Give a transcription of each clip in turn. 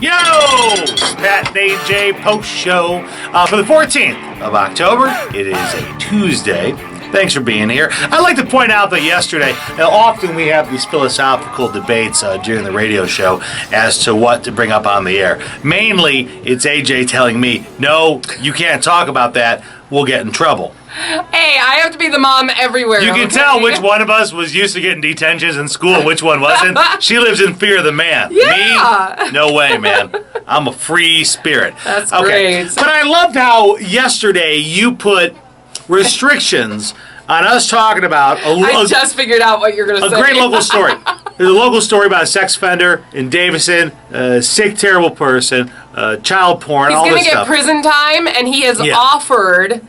Yo! Pat and AJ post show for the 14th of October. It is a Tuesday. Thanks for being here. I'd like to point out that yesterday, often we have these philosophical debates during the radio show as to what to bring up on the air. Mainly, it's AJ telling me, no, you can't talk about that. We'll get in trouble. Hey, I have to be the mom everywhere. You can tell which one of us was used to getting detentions in school and which one wasn't. She lives in fear of the man. Yeah. Me? No way, man. I'm a free spirit. That's great. But I loved how yesterday you put restrictions on us talking about I just figured out what you're going to say. A great local story. There's a local story about a sex offender in Davison, a sick, terrible person, child porn, all this stuff. He's going to get prison time, and he has offered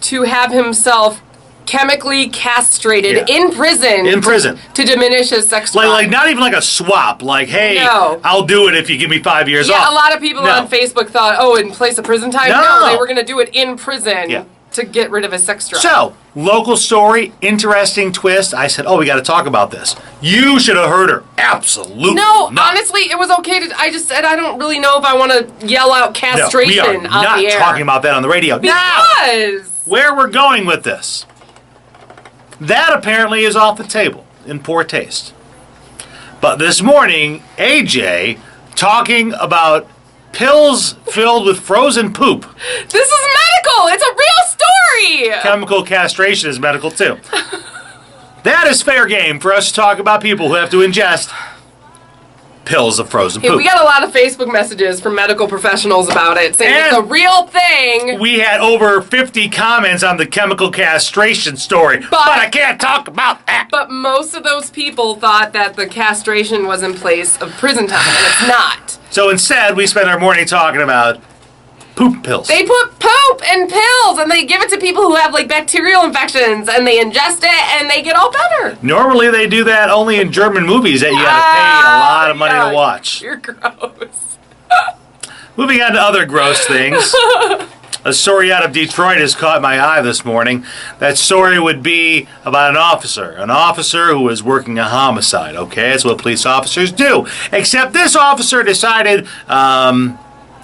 to have himself chemically castrated in prison. In prison. To diminish his sex drive. Like not even like a swap. Like, hey, I'll do it if you give me 5 years off. Yeah, a lot of people on Facebook thought, in place of prison time? No, they were going to do it in prison to get rid of his sex drive. So, local story, interesting twist. I said, we got to talk about this. You should have heard her. Absolutely not. Honestly, it was okay to... I just said I don't really know if I want to yell out castration on the air. We are not talking about that on the radio. Because... Where we're going with this. That apparently is off the table in poor taste. But this morning, AJ talking about pills filled with frozen poop. This is medical. It's a real story. Chemical castration is medical too. That is fair game for us to talk about people who have to ingest pills of frozen poop. We got a lot of Facebook messages from medical professionals about it, saying it's a real thing. We had over 50 comments on the chemical castration story, but I can't talk about that. But most of those people thought that the castration was in place of prison time, and it's not. So instead, we spend our morning talking about poop pills. They put poop in pills, and they give it to people who have, bacterial infections, and they ingest it, and they get all better. Normally, they do that only in German movies that you gotta pay a lot of money to watch. You're gross. Moving on to other gross things. A story out of Detroit has caught my eye this morning. That story would be about an officer who was working a homicide. Okay, that's what police officers do. Except this officer decided,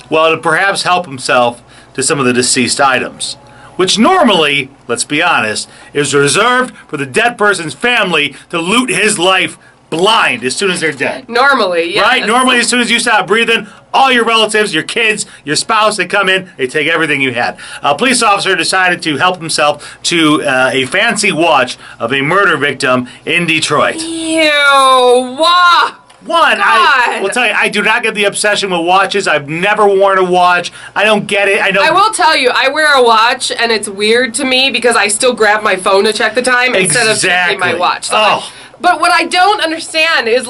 to perhaps help himself to some of the deceased items, which normally, let's be honest, is reserved for the dead person's family to loot his life blind as soon as they're dead. Normally, yes. Right? Normally, as soon as you stop breathing, all your relatives, your kids, your spouse, they come in, they take everything you had. A police officer decided to help himself to a fancy watch of a murder victim in Detroit. Ew, wow. I will tell you, I do not get the obsession with watches. I've never worn a watch. I don't get it. I will tell you, I wear a watch, and it's weird to me because I still grab my phone to check the time instead of checking my watch. So but what I don't understand is,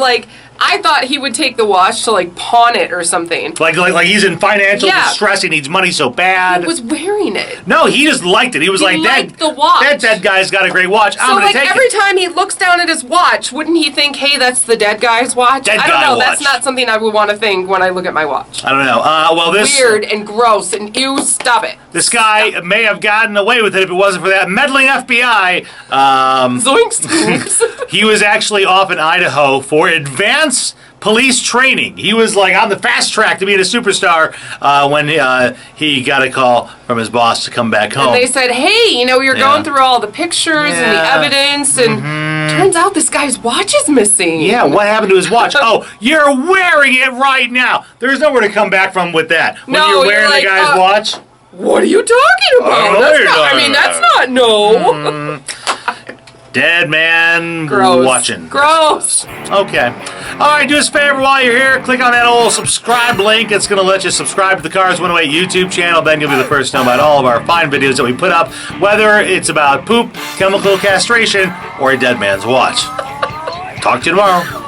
I thought he would take the watch to, pawn it or something. Like he's in financial distress. He needs money so bad. He was wearing it. No, he just liked it. He was liked the watch. That dead guy's got a great watch. So, I'm going to take every time he looks down at his watch, wouldn't he think, hey, that's the dead guy's watch? I don't know. That's not something I would want to think when I look at my watch. I don't know. This... Weird and gross and ew, stop it. This guy may have gotten away with it if it wasn't for that meddling FBI. Zoinks. He was actually off in Idaho for advanced police training. He was on the fast track to being a superstar when he got a call from his boss to come back home. And they said, hey, you're going through all the pictures and the evidence, and turns out this guy's watch is missing. Yeah, what happened to his watch? You're wearing it right now. There's nowhere to come back from with that. When you're wearing the guy's watch. What are you talking about? That's not no. Dead man gross. Watching. Gross. Okay. All right, do us a favor while you're here. Click on that old subscribe link. It's going to let you subscribe to the Cars 108 YouTube channel. Then you'll be the first to know about all of our fine videos that we put up, whether it's about poop, chemical castration, or a dead man's watch. Talk to you tomorrow.